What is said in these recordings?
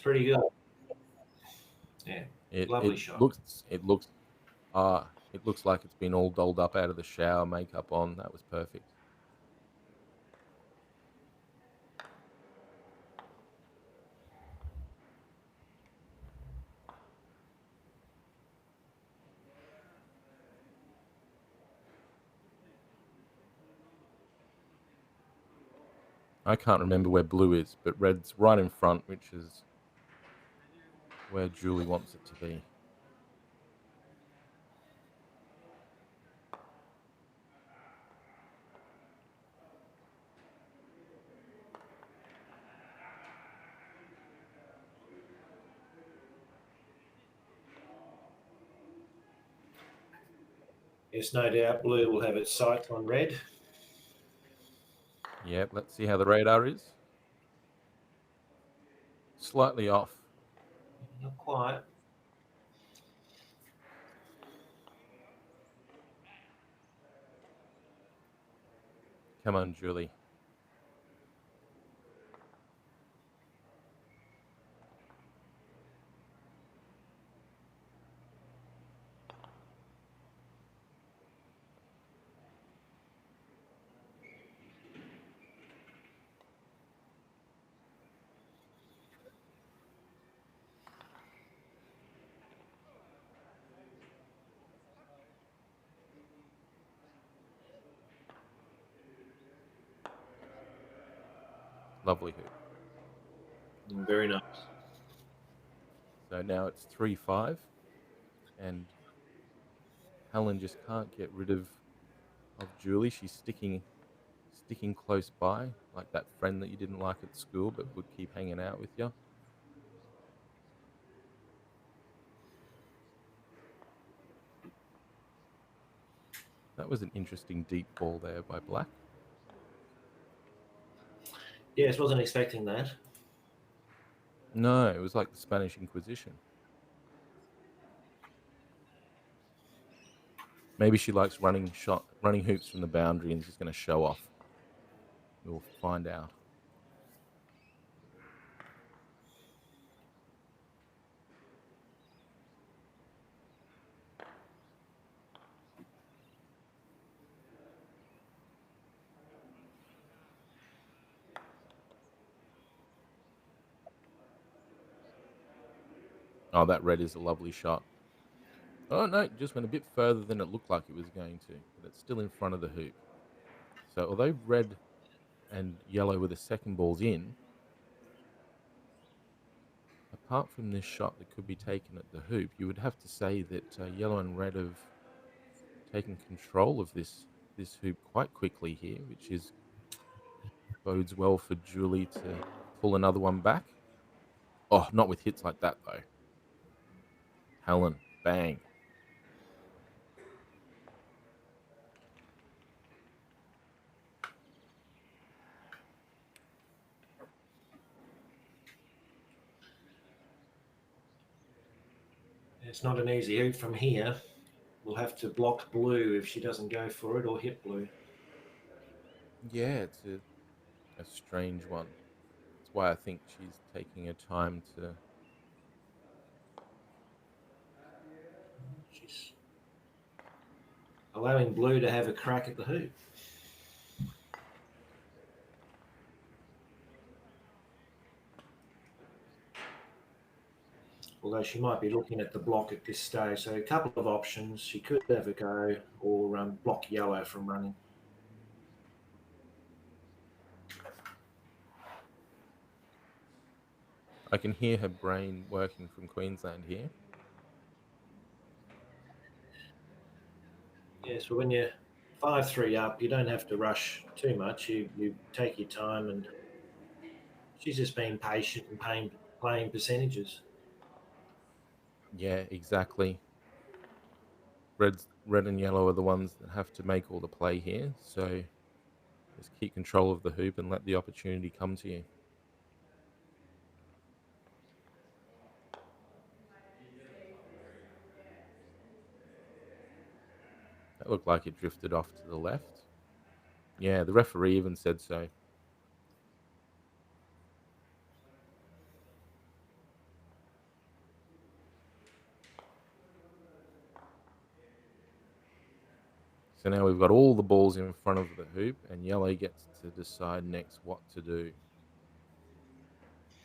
Pretty good. Yeah, It lovely it shot. looks it looks it looks like it's been all dolled up out of the shower, makeup on. That was perfect. I can't remember where blue is, but red's right in front, which is where Julie wants it to be. Yes, no doubt blue will have its sights on red. Yep, let's see how the radar is. Slightly off. Not quite. Come on, Julie. Lovely hoop. Very nice. So now it's 3-5, and Helen just can't get rid of Julie. She's sticking close by, like that friend that you didn't like at school but would keep hanging out with you. That was an interesting deep ball there by Black. Yes, wasn't expecting that. No, it was like the Spanish Inquisition. Maybe she likes running hoops from the boundary and is just going to show off. We'll find out. Oh, that red is a lovely shot. Oh no, it just went a bit further than it looked like it was going to, but it's still in front of the hoop. So although red and yellow were the second balls in, apart from this shot that could be taken at the hoop, you would have to say that yellow and red have taken control of this hoop quite quickly here, which is bodes well for Julie to pull another one back. Oh, not with hits like that though. Helen, bang. It's not an easy hoop from here. We'll have to block blue if she doesn't go for it or hit blue. Yeah, it's a strange one. That's why I think she's taking her time to. She's allowing blue to have a crack at the hoop. Although she might be looking at the block at this stage. So a couple of options. She could have a go or block yellow from running. I can hear her brain working from Queensland here. Yeah, so when you're 5-3 up, you don't have to rush too much. You take your time, and she's just being patient and playing percentages. Yeah, exactly. Red and yellow are the ones that have to make all the play here. So just keep control of the hoop and let the opportunity come to you. That looked like it drifted off to the left. Yeah, the referee even said so. So now we've got all the balls in front of the hoop, and yellow gets to decide next what to do.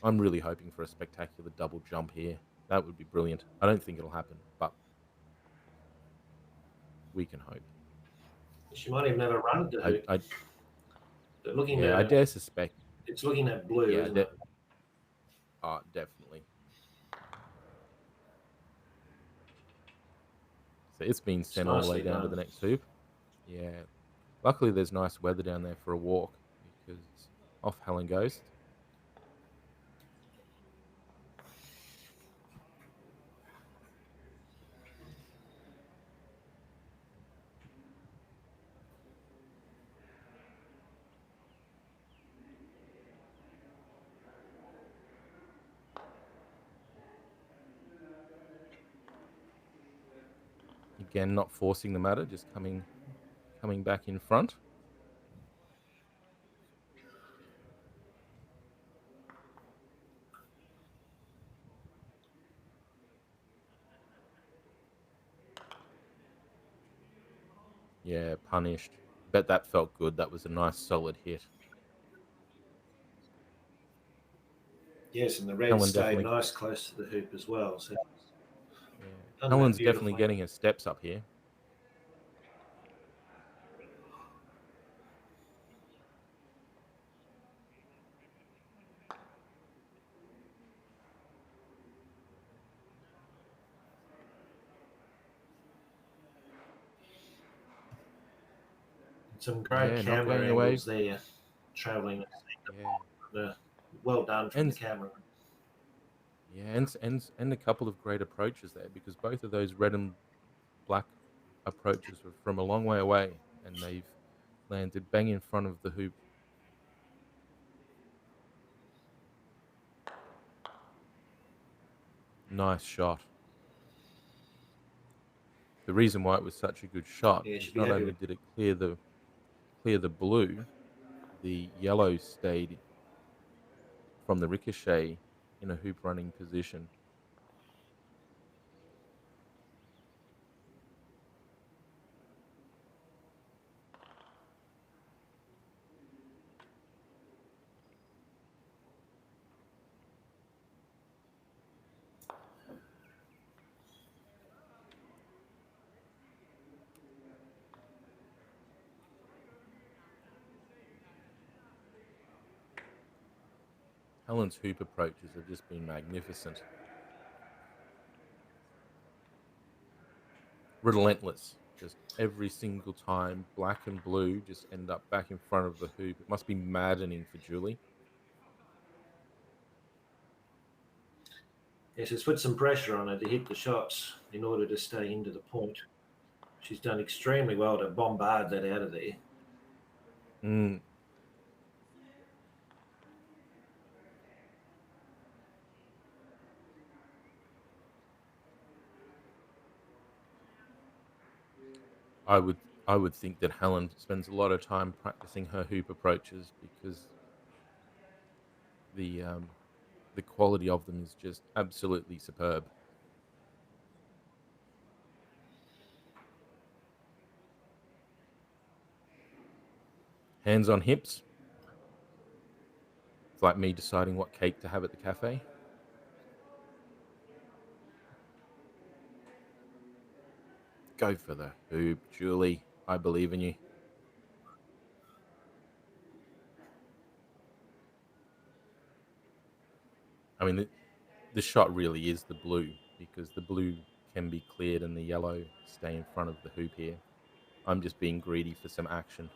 I'm really hoping for a spectacular double jump here. That would be brilliant. I don't think it'll happen, but we can hope. She might even have a run to hoop. I But looking yeah, I at dare suspect. it's looking at blue, Yeah, isn't it? definitely. So it's been It's sent all the way nicely down to done. the next hoop. Yeah. Luckily, there's nice weather down there for a walk because off Helen Ghost. Again, not forcing the matter, just coming back in front. Yeah, punished. Bet that felt good. That was a nice solid hit. Yes, and the red Helen stayed definitely, nice close to the hoop as well. So yeah, done that Helen's definitely beautifully. getting her steps up here. Some great Yeah, not camera going away. angles there, travelling. Yeah, Well done from the and camera. yeah, and a couple of great approaches there because both of those red and black approaches were from a long way away, and they've landed bang in front of the hoop. Nice shot. The reason why it was such a good shot Yeah, is should be not happy only with. did it clear the blue, the yellow stayed from the ricochet in a hoop running position. Helen's hoop approaches have just been magnificent. Relentless. Just every single time, black and blue just end up back in front of the hoop. It must be maddening for Julie. Yes, it's put some pressure on her to hit the shots in order to stay into the point. She's done extremely well to bombard that out of there. Mm, I would I would think that Helen spends a lot of time practicing her hoop approaches because the um, the quality of them is just absolutely superb. Hands on hips. It's like me deciding what cake to have at the cafe. Go for the hoop, Julie. I believe in you. I mean, the shot really is the blue because the blue can be cleared and the yellow stay in front of the hoop here. I'm just being greedy for some action.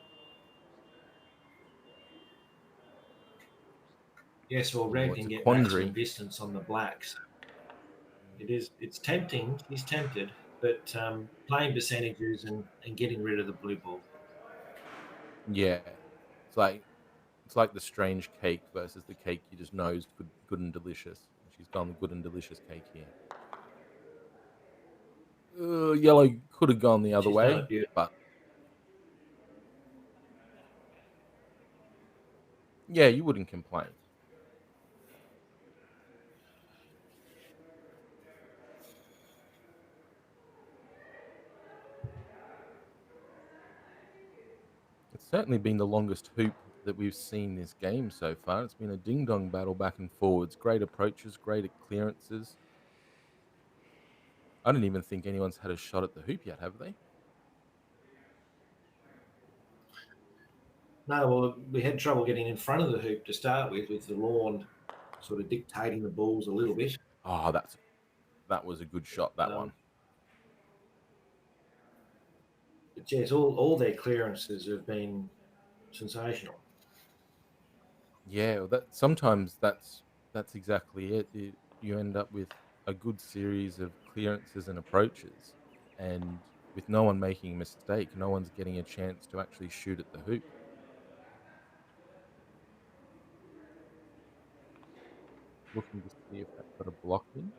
Yes, well, Oh, red it's can a get maximum quandary. distance on the blacks. Mm. It's tempting. She's tempted, but playing percentages and getting rid of the blue ball. Yeah, it's like it's like the strange cake versus the cake you just know is good and delicious. And she's gone the good and delicious cake here. Yellow could have gone the other She's done way, it beautifully. but yeah, you wouldn't complain. certainly been the longest hoop that we've seen this game so far. It's been a ding dong battle back and forwards. Great approaches, great clearances. I don't even think anyone's had a shot at the hoop yet, have they? No, well, we had trouble getting in front of the hoop to start with the lawn sort of dictating the balls a little bit. Oh, that was a good shot, that Um, one. but yes, all their clearances have been sensational. Yeah, well, that sometimes that's exactly it. You end up with a good series of clearances and approaches, and with no one making a mistake, no one's getting a chance to actually shoot at the hoop. Looking to see if that got a block in.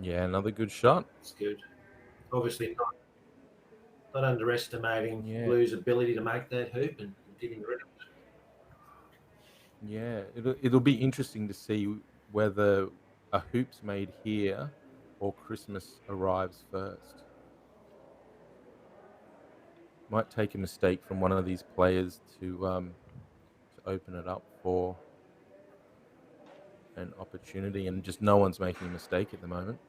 Yeah, another good shot. It's good. Obviously, not underestimating Yeah, Blue's ability to make that hoop and getting rid of it. yeah. It'll be interesting to see whether a hoop's made here or Christmas arrives first. Might take a mistake from one of these players to open it up for an opportunity, and just no one's making a mistake at the moment.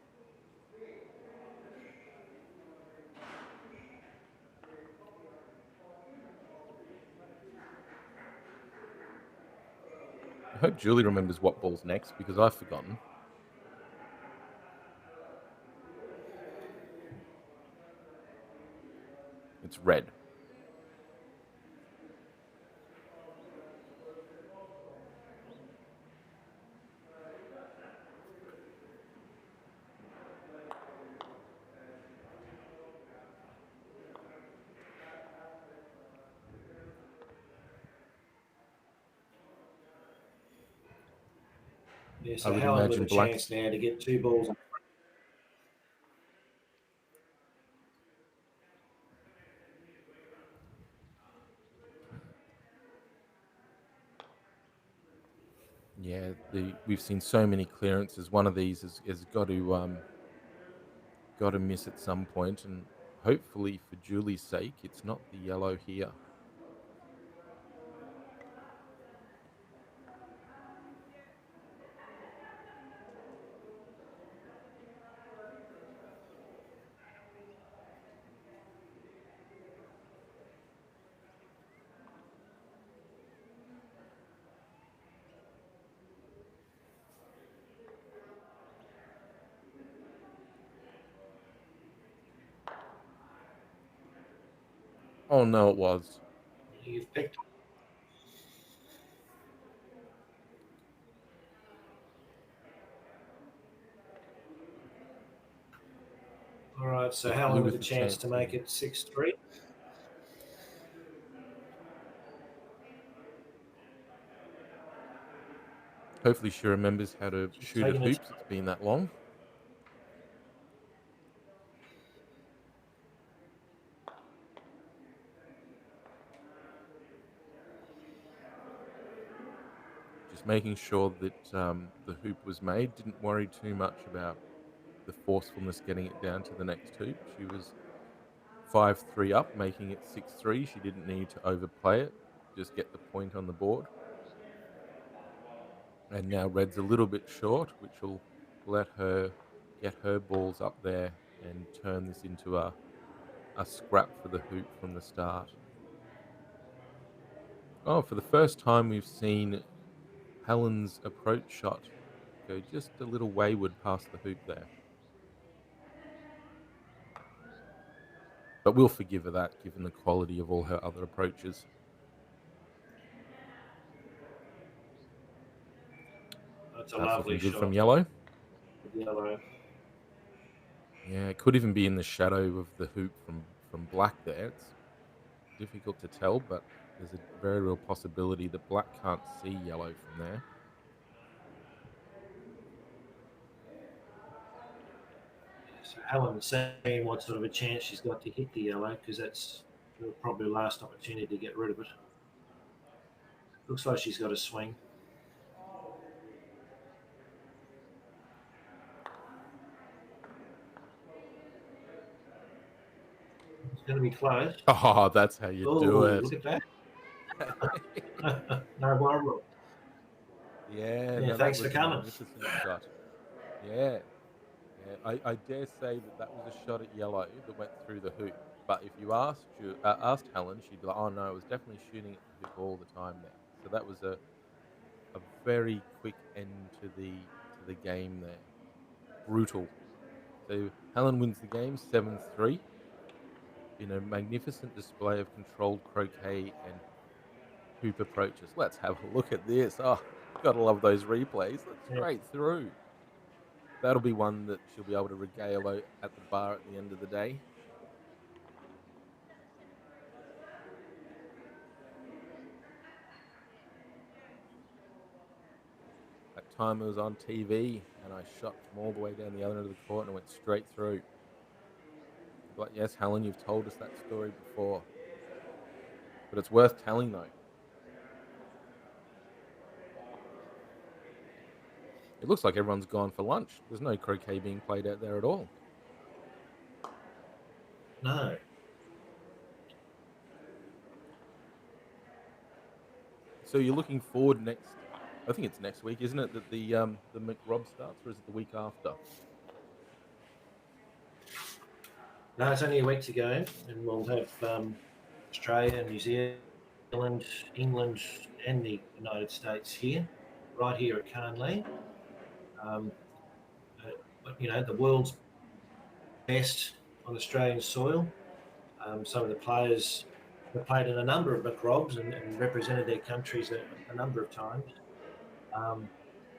I hope Julie remembers what ball's next because I've forgotten. It's red. Yeah, I so would Helen with a imagine black. chance now to get two balls. Yeah, we've seen so many clearances. One of these has got to miss at some point, and hopefully for Julie's sake, it's not the yellow here. Oh no, it was. You've picked. All right, so It's Helen blue with a with a chance to chance make here. it 6-3. Hopefully, she remembers how to She's shoot at taking it. hoops. It's been that long. Just making sure that the hoop was made. Didn't worry too much about the forcefulness getting it down to the next hoop. She was 5-3 up, making it 6-3. She didn't need to overplay it, just get the point on the board. And now red's a little bit short, which will let her get her balls up there and turn this into a scrap for the hoop from the start. Oh, for the first time, we've seen Helen's approach shot go just a little wayward past the hoop there. But we'll forgive her that given the quality of all her other approaches. That's a That's lovely looking good from shot. yellow. Yellow. Yeah, it could even be in the shadow of the hoop from black there. It's difficult to tell, but there's a very real possibility that black can't see yellow from there. So Helen's seeing what sort of a chance she's got to hit the yellow because that's probably the last opportunity to get rid of it. Looks like she's got a swing. going to be close. Oh, that's how you do Oh, it. look at that. No worries. Yeah, Yeah, no, that thanks for was a coming. magnificent shot. Yeah, yeah. I dare say that that was a shot at yellow that went through the hoop. But if you asked Helen, she'd be like, "Oh no, it was definitely shooting at the hoop all the time there." So that was a very quick end to the game there. Brutal. So Helen wins the game 7-3 in a magnificent display of controlled croquet and hoop approaches. Let's have a look at this. Oh, gotta love those replays. That's Yeah. straight through. That'll be one that she'll be able to regale at the bar at the end of the day. That time it was on TV and I shot from all the way down the other end of the court and went straight through. But yes, Helen, you've told us that story before, but it's worth telling though. It looks like everyone's gone for lunch. There's no croquet being played out there at all. No. So you're looking forward next. I think it's next week, isn't it? That the McRob starts, or is it the week after? No, it's only a week to go, and we'll have Australia, New Zealand, England, and the United States here, right here at Carnley. Um, the world's best on Australian soil. Some of the players have played in a number of McRobs and represented their countries a number of times. Um,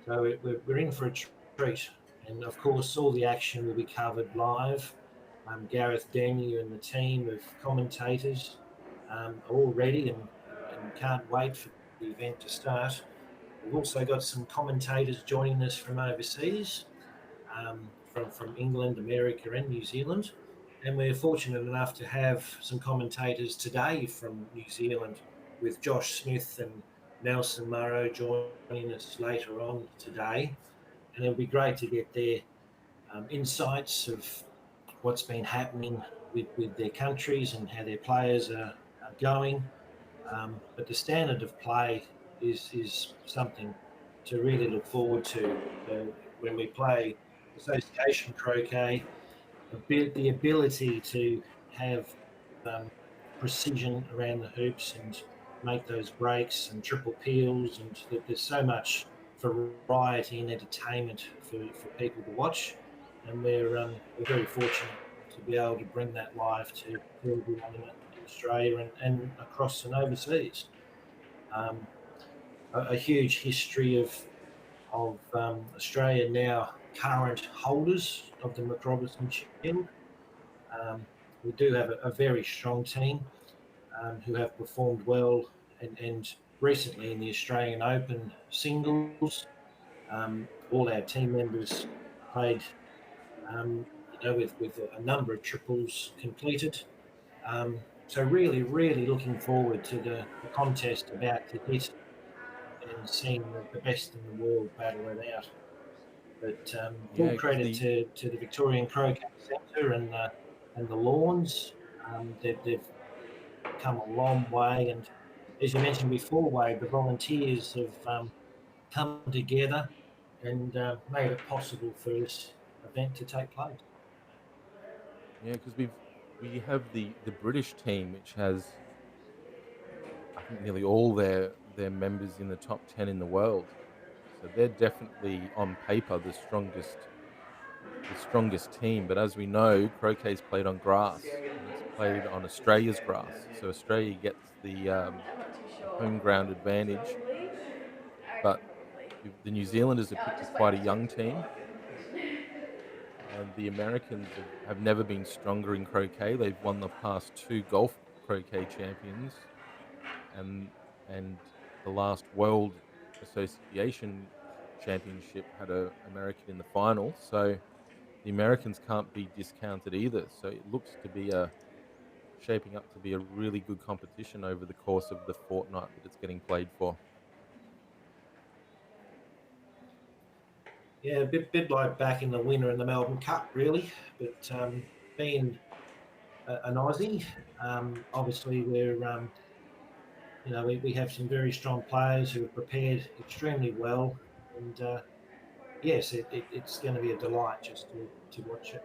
so we're in for a treat. And of course, all the action will be covered live. Gareth Denny and the team of commentators are all ready and can't wait for the event to start. We've also got some commentators joining us from overseas, from England, America, and New Zealand. And we're fortunate enough to have some commentators today from New Zealand with Josh Smith and Nelson Murrow joining us later on today. And it'll be great to get their insights of what's been happening with their countries and how their players are going. But the standard of play is something to really look forward to. When we play association croquet, the ability to have um, precision around the hoops and make those breaks and triple peels, and there's so much variety and entertainment for people to watch, and we're very fortunate to be able to bring that live to everyone in Australia and across and overseas. Um, a huge history of Australia now current holders of the McRobertson Shield. Um, we do have a very strong team who have performed well and recently in the Australian Open singles. All our team members played, with a number of triples completed. So really looking forward to the contest about to hit and seeing the best in the world battle it out. But full Yeah, because credit the to the Victorian Croquet Centre and the Lawns. They've come a long way, and as you mentioned before, Wade, the volunteers have come together and made it possible for this event to take place. yeah, because we have the British team, which has I think nearly all their members in the top 10 in the world. So they're definitely on paper the strongest team. But as we know, croquet is played on grass and it's played on Australia's grass. So Australia gets the home ground advantage. But the New Zealanders have picked quite a young team, and the Americans have never been stronger in croquet. They've won the past two golf croquet champions, and and the last World Association Championship had a American in the final. So the Americans can't be discounted either. So it looks to be a shaping up to be a really good competition over the course of the fortnight that it's getting played for. Yeah, a bit like back in the winter in the Melbourne Cup, really. But being an Aussie. Obviously, we have some very strong players who have prepared extremely well, and yes, it's going to be a delight just to watch it.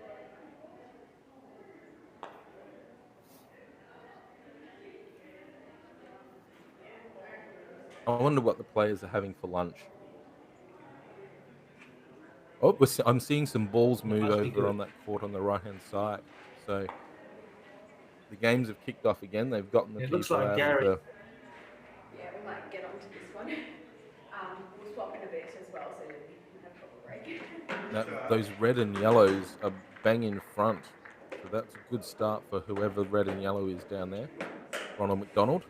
I wonder what the players are having for lunch. Oh, I'm seeing some balls It move must be over good. on that court on the right-hand side. So the games have kicked off again. They've gotten the It looks people like out of Gary. the. Yeah, we might get onto this one. We'll swap in a bit as well so that we can have a proper break. Those red and yellows are bang in front. So that's a good start for whoever red and yellow is down there. Ronald McDonald.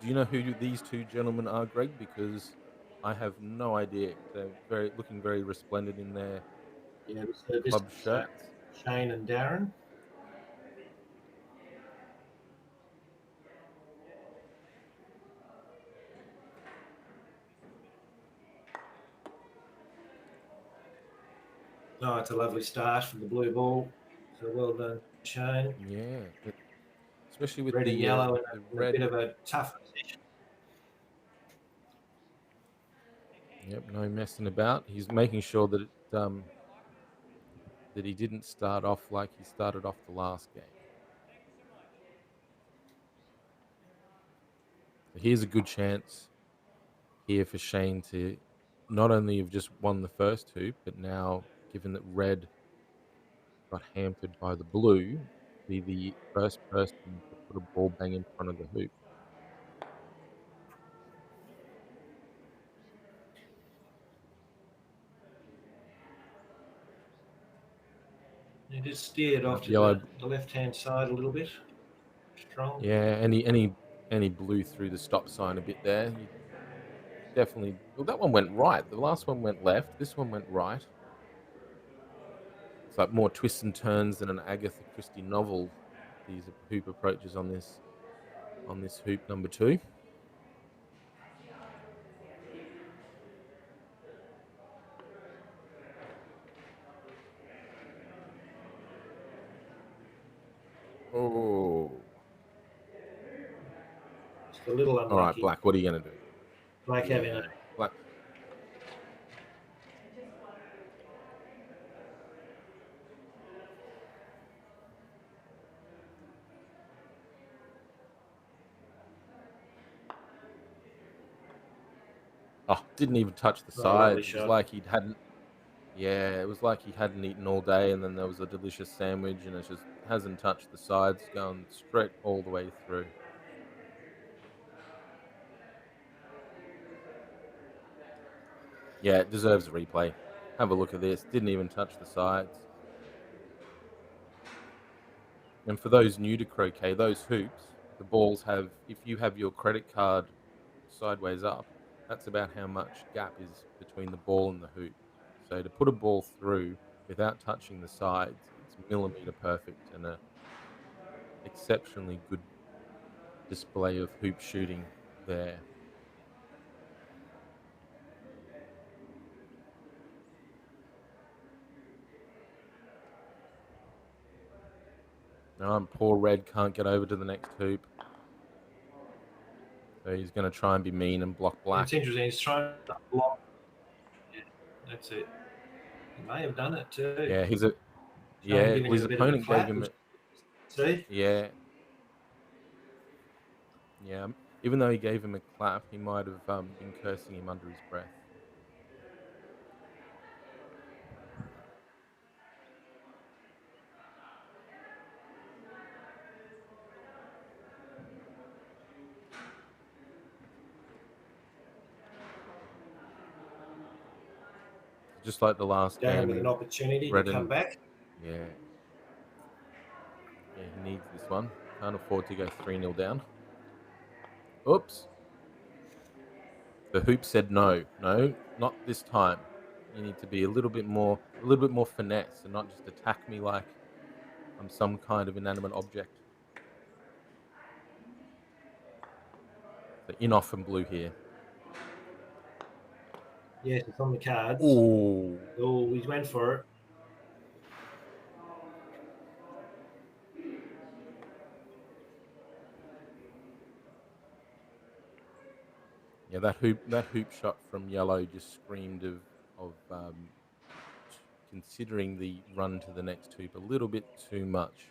Do you know who these two gentlemen are, Greg? Because I have no idea. They're looking very resplendent in their Yeah, this club is shirts. Shane and Darren. Oh, it's a lovely start from the blue ball. So well done, Shane. Yeah, especially with Red and yellow the in a bit red. of a tough position. Yep, no messing about. He's making sure that that he didn't start off like he started off the last game. So here's a good chance here for Shane to not only have just won the first hoop, but now, given that red got hampered by the blue, be the first person to put a ball bang in front of the hoop. He just steered off to Yellow, the left-hand side a little bit. Strong. yeah, any blew through the stop sign a bit there. You definitely. Well, that one went right. The last one went left. This one went right. It's like more twists and turns than an Agatha Christie novel. These hoop approaches on this hoop number 2. Oh, Just a little all right, unlucky. Black. What are you gonna do? Like having a Yeah, Black. Oh, didn't even touch the lovely sides. It was shot. like he'd hadn't. Yeah, it was like he hadn't eaten all day, and then there was a delicious sandwich, and it just hasn't touched the sides, going straight all the way through. Yeah, it deserves a replay. Have a look at this. Didn't even touch the sides. And for those new to croquet, those hoops, the balls have, if you have your credit card sideways up, that's about how much gap is between the ball and the hoop. So to put a ball through without touching the sides, it's millimeter perfect and a exceptionally good display of hoop shooting there. Now, poor Red can't get over to the next hoop. So he's going to try and be mean and block It's Black. interesting. He's trying to block. Yeah, that's it. He may have done it too. Yeah, Shane giving well, him his a bit of a opponent gave clap. him See? yeah, yeah. Even though he gave him a clap, he might have been cursing him under his breath. Just like the last Darren with game, an opportunity to Red come and back. yeah, yeah, he needs this one. Can't afford to go 3-0 down. Oops. The hoop said no. No, not this time. You need to be a little bit more finesse and not just attack me like I'm some kind of inanimate object. So in off and blue here. Yes, it's on the cards. Oh, Oh, he went for it. yeah, that hoop shot from yellow just screamed of considering the run to the next hoop a little bit too much.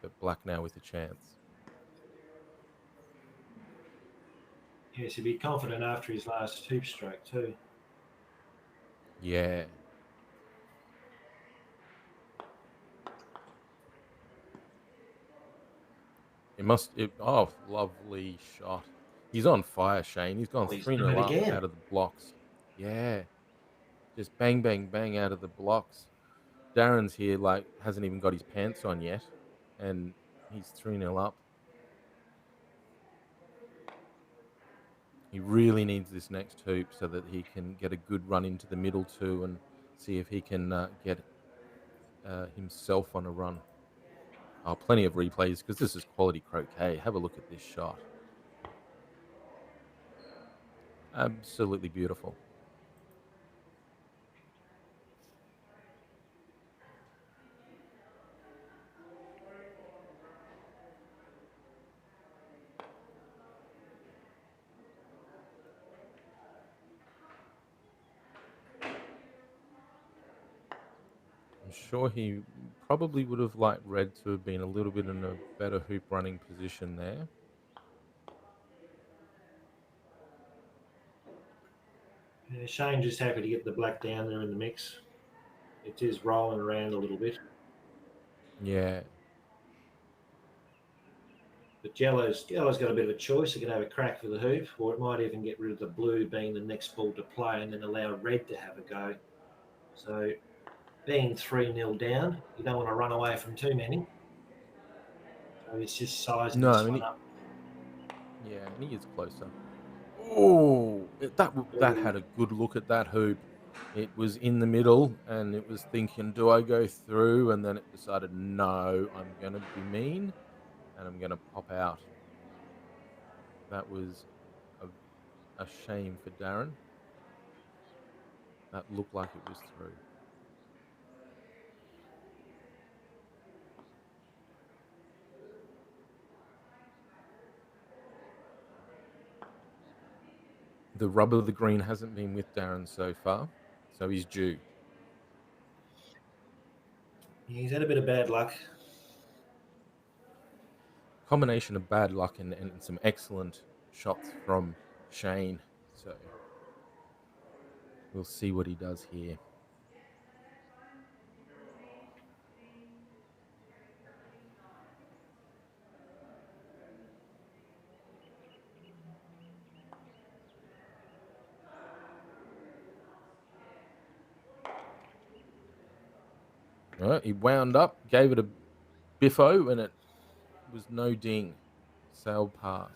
But black now with a chance. Yes, he'd be confident after his last hoop stroke too. Yeah. Oh, lovely shot. He's on fire, Shane. He's gone Oh, he's 3 done 0 it up again. out of the blocks. Yeah. Just bang, bang, bang out of the blocks. Darren's here, like, hasn't even got his pants on yet. And he's 3 0 up. He really needs this next hoop so that he can get a good run into the middle too and see if he can get himself on a run. Oh, plenty of replays because this is quality croquet. Have a look at this shot. Absolutely beautiful. I'm sure he probably would have liked red to have been a little bit in a better hoop running position there. Yeah, Shane just happy to get the black down there in the mix. It is rolling around a little bit. Yeah. But yellow's got a bit of a choice. It can have a crack for the hoop, or it might even get rid of the blue being the next ball to play and then allow red to have a go. So being 3-0 down, you don't want to run away from too many. So it's just sizing No, I this mean, one up. yeah, and he is closer. Oh, that had a good look at that hoop. It was in the middle, and it was thinking, "Do I go through?" And then it decided, "No, I'm gonna be mean, and I'm gonna pop out." That was a, a shame for Darren. That looked like it was through. The rub of the green hasn't been with Darren so far, so he's due. He's had a bit of bad luck. Combination of bad luck and some excellent shots from Shane. So we'll see what he does here. All right, he wound up, gave it a biffo, and it was no ding. Sailed past.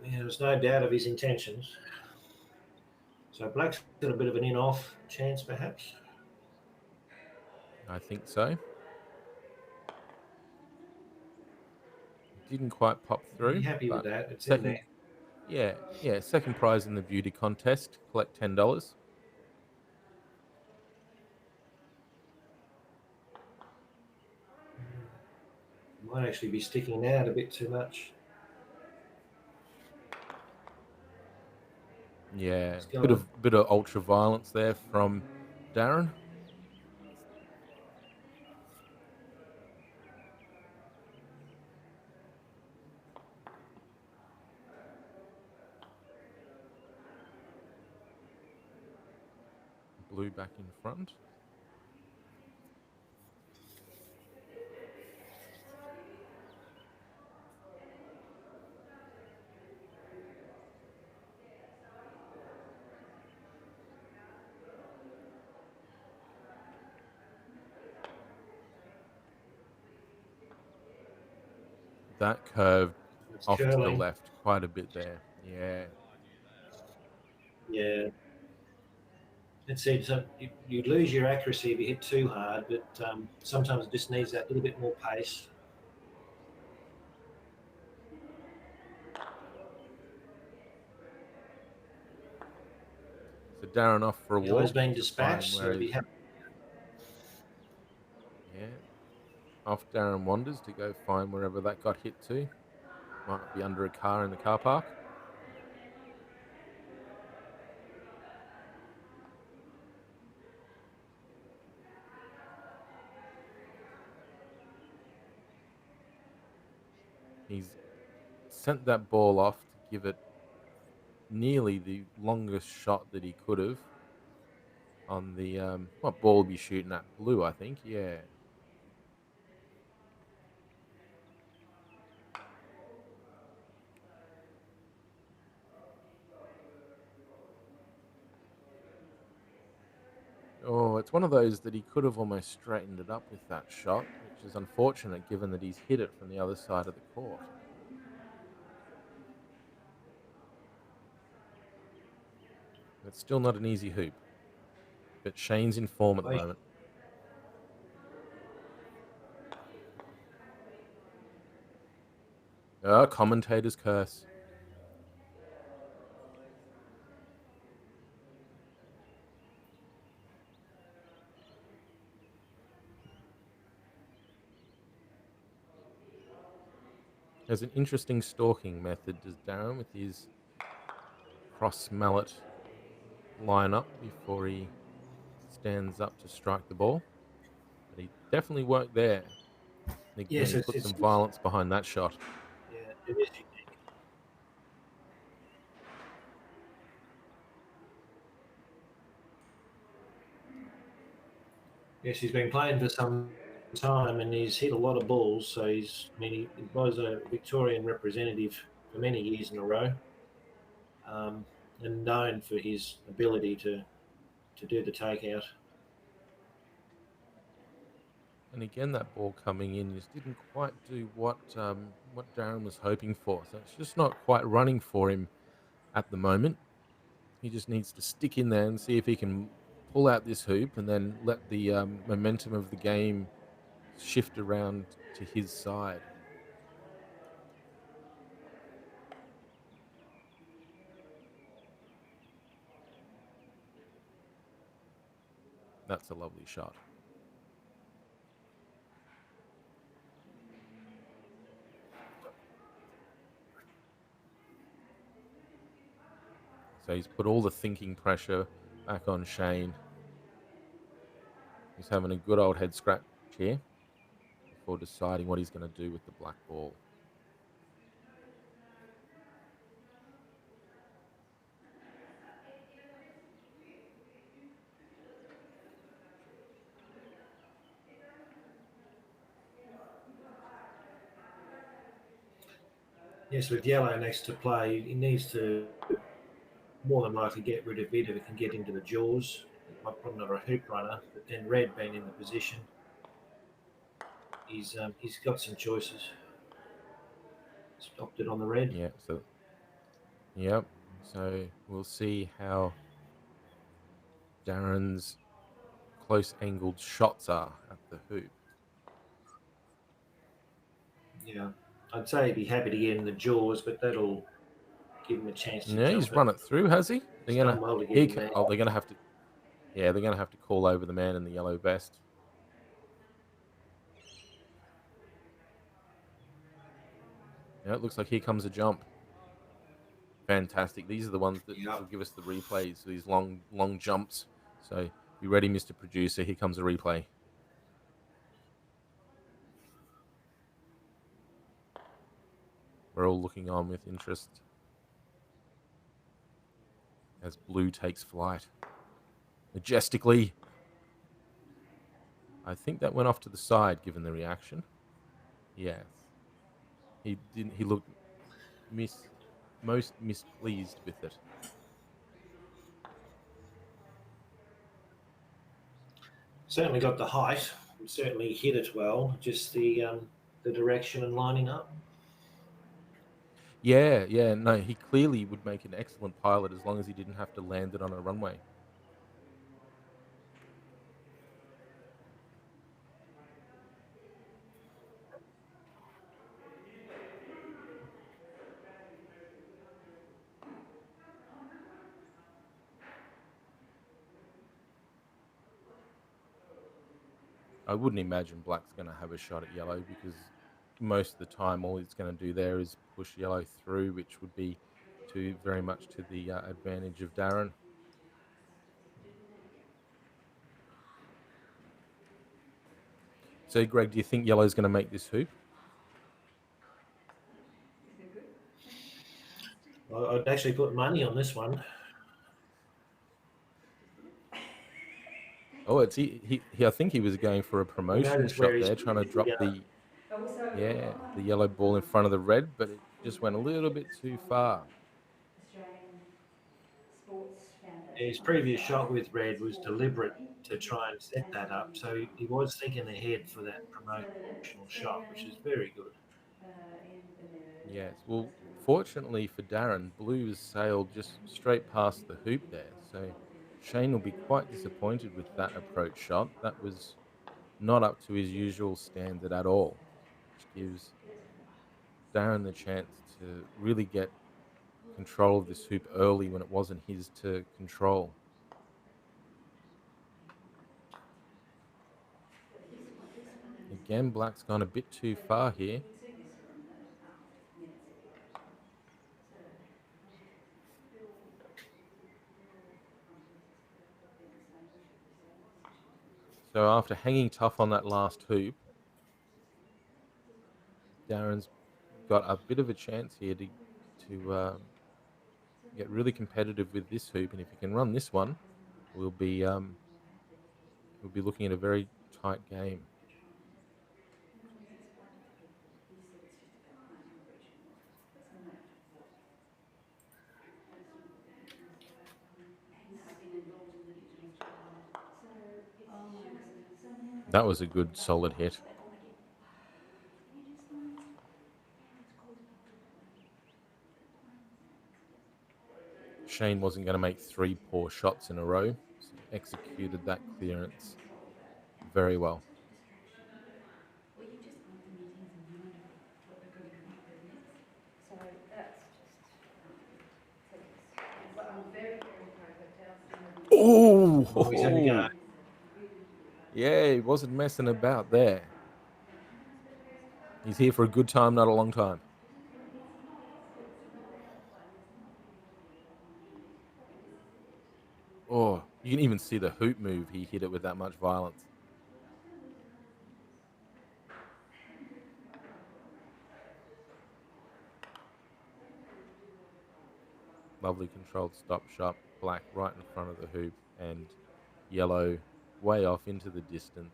Yeah, there's no doubt of his intentions. So black's got a bit of an in-off chance, perhaps. I think so. Didn't quite pop Be through, happy with but that. It's in second, there. yeah, second prize in the beauty contest. Collect $10. Might actually be sticking out a bit too much. Yeah, It's bit going. of bit of ultra violence there from Darren. Blue back in front. That curved It's off to the curling. left quite a bit there. Yeah. Yeah. It's you lose your accuracy if you hit too hard, but sometimes it just needs that little bit more pace. So Darren off for a Yellow's walk been to find dispatched, so where he'll be his happy. yeah. Off Darren wanders to go find wherever that got hit to. Might be under a car in the car park. He's sent that ball off to give it nearly the longest shot that he could have on the what ball be shooting at? Blue, I think. Yeah. Oh, it's one of those that he could have almost straightened it up with that shot, which is unfortunate given that he's hit it from the other side of the court. It's still not an easy hoop, but Shane's in form at the Well, moment. Oh, commentator's curse. There's an interesting stalking method, does Darren, with his cross mallet line up before he stands up to strike the ball. But he definitely worked there. And again, yes, he it's, put it's, some it's violence behind that shot. yeah, it is unique. Yes, he's been playing for some time and he's hit a lot of balls. So he was a Victorian representative for many years in a row, and known for his ability to do the takeout. And again, that ball coming in just didn't quite do what Darren was hoping for. So it's just not quite running for him at the moment. He just needs to stick in there and see if he can pull out this hoop and then let the momentum of the game shift around to his side. That's a lovely shot. So he's put all the thinking pressure back on Shane. He's having a good old head scratch here before deciding what he's going to do with the black ball. Yes, with yellow next to play, he needs to more than likely get rid of it if it can get into the jaws. It might put another hoop runner, but then red being in the position, he's got some choices. Stopped it on the red. Yeah, yep. So we'll see how Darren's close angled shots are at the hoop. Yeah, I'd say he'd be happy to get in the jaws, but that'll give him a chance to Yeah, jump he's it. run it through, has he? He's done well to get in there. Oh, they're gonna have to. Yeah, they're gonna have to call over the man in the yellow vest. Yeah, it looks like here comes a jump. Fantastic. These are the ones that will Yep. give us the replays. These long jumps. So be ready, Mr. Producer. Here comes a replay. We're all looking on with interest as blue takes flight majestically. I think that went off to the side, given the reaction. Yes, he didn't. He looked most mispleased with it. Certainly got the height. Certainly hit it well. Just the direction and lining up. Yeah. No, he clearly would make an excellent pilot as long as he didn't have to land it on a runway. I wouldn't imagine black's going to have a shot at yellow because most of the time all it's going to do there is push yellow through, which would be very much to the advantage of Darren. So, Greg, do you think yellow's going to make this hoop? I'd actually put money on this one. Oh, it's he I think he was going for a promotion notice where shot he's there, trying to drop the yellow ball in front of the red, but it just went a little bit too far. his previous shot with red was deliberate to try and set that up. So he was thinking ahead for that promotional shot, which is very good. Yes, well, fortunately for Darren, Blues sailed just straight past the hoop there, so Shane will be quite disappointed with that approach shot. That was not up to his usual standard at all, which gives Darren the chance to really get control of this hoop early when it wasn't his to control. Again, black's gone a bit too far here. So after hanging tough on that last hoop, Darren's got a bit of a chance here to get really competitive with this hoop, and if he can run this one, we'll be looking at a very tight game. That was a good solid hit. Shane wasn't going to make 3 poor shots in a row, so he executed that clearance very well. So that's just but I'm very, very proud Oh, He's having a go. yeah, he wasn't messing about there. He's here for a good time, not a long time. Oh, you can even see the hoop move. He hit it with that much violence. Lovely controlled stop shot. Black right in front of the hoop and yellow way off into the distance.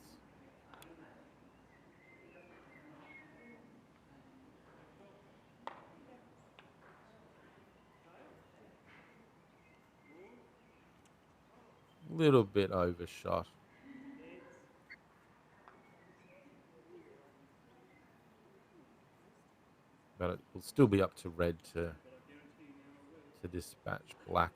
Little bit overshot. But it will still be up to red to dispatch black.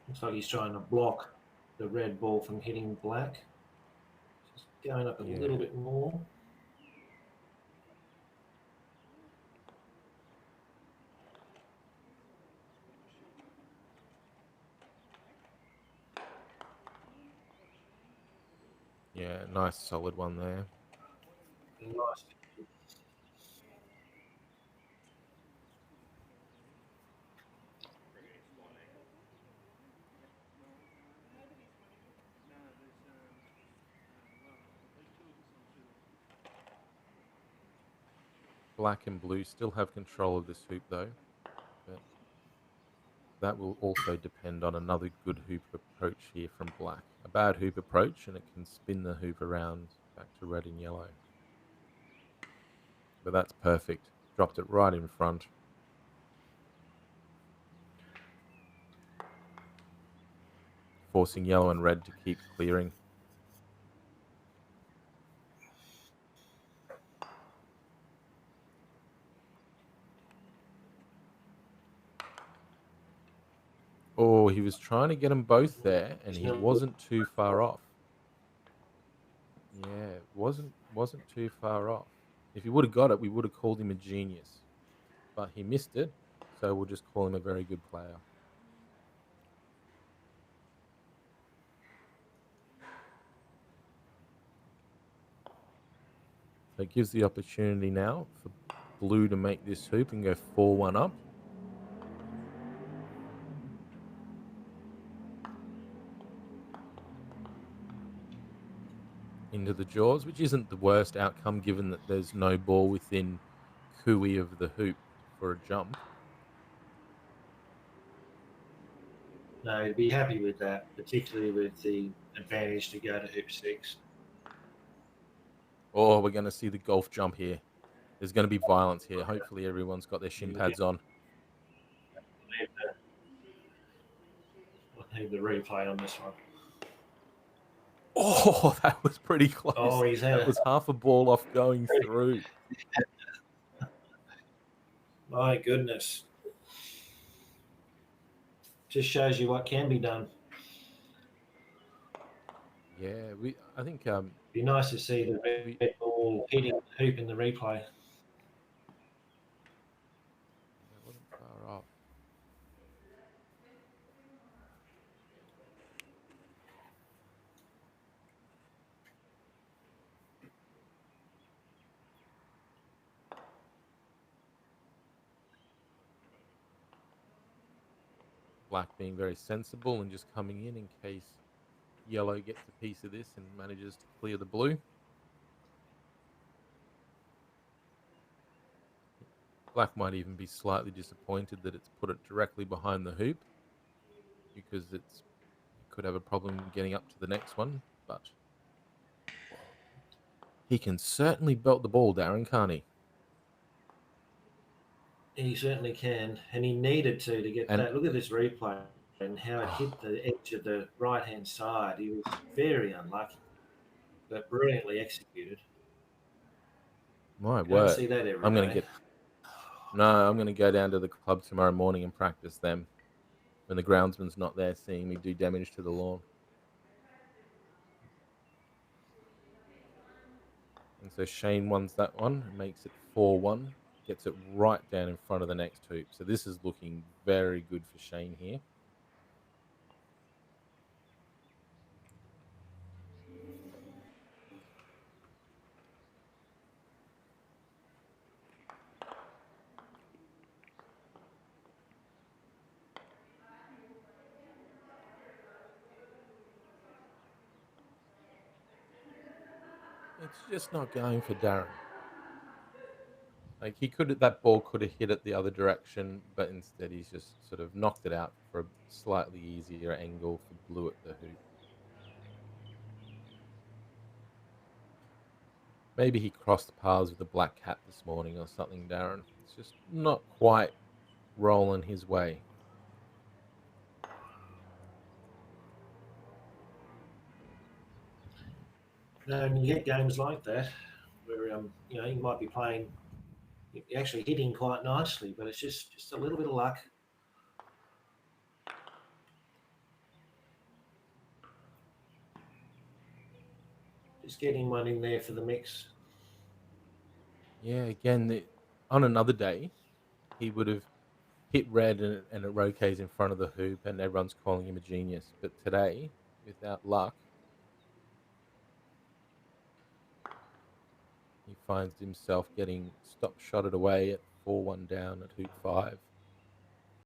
Looks like he's trying to block the red ball from hitting black. Just going up a little bit more. Yeah, nice solid one there. Nice. Black and blue still have control of this hoop though, but that will also depend on another good hoop approach here from black. A bad hoop approach and it can spin the hoop around back to red and yellow. But that's perfect. Dropped it right in front. Forcing yellow and red to keep clearing. Oh, he was trying to get them both there, and he wasn't too far off. Yeah, wasn't too far off. If he would have got it, we would have called him a genius. But he missed it, so we'll just call him a very good player. So it gives the opportunity now for blue to make this hoop and go 4-1 up. Into the jaws, which isn't the worst outcome given that there's no ball within cooey of the hoop for a jump. No, he'd be happy with that, particularly with the advantage to go to hoop 6. Oh, we're going to see the golf jump here. There's going to be violence here. Hopefully everyone's got their shin pads on. I'll need the replay on this one. Oh, that was pretty close. Oh, he's had that was half a ball off going through. My goodness. Just shows you what can be done. Yeah, I think Be nice to see the red ball hitting the hoop in the replay. That wasn't far off. Black being very sensible and just coming in case yellow gets a piece of this and manages to clear the blue. Black might even be slightly disappointed that it's put it directly behind the hoop because it could have a problem getting up to the next one, but he can certainly belt the ball, Darren, can't he? He certainly can, and he needed to get that. Look at this replay and how it hit the edge of the right-hand side. He was very unlucky, but brilliantly executed. My word. See that every I'm going day. to get... No, I'm going to go down to the club tomorrow morning and practice them when the groundsman's not there seeing me do damage to the lawn. And so Shane wins that one and makes it 4-1. Gets it right down in front of the next hoop. So this is looking very good for Shane here. It's just not going for Darren. Like that ball could have hit it the other direction, but instead he's just sort of knocked it out for a slightly easier angle for blue at the hoop. Maybe he crossed paths with a black cat this morning or something, Darren. It's just not quite rolling his way. And you get games like that where you might be playing, you're actually hitting quite nicely, but it's just a little bit of luck. Just getting one in there for the mix. Yeah, again, on another day, he would have hit red and it rotates in front of the hoop and everyone's calling him a genius. But today, without luck, he finds himself getting stop-shotted away at 4-1 down at hoop 5.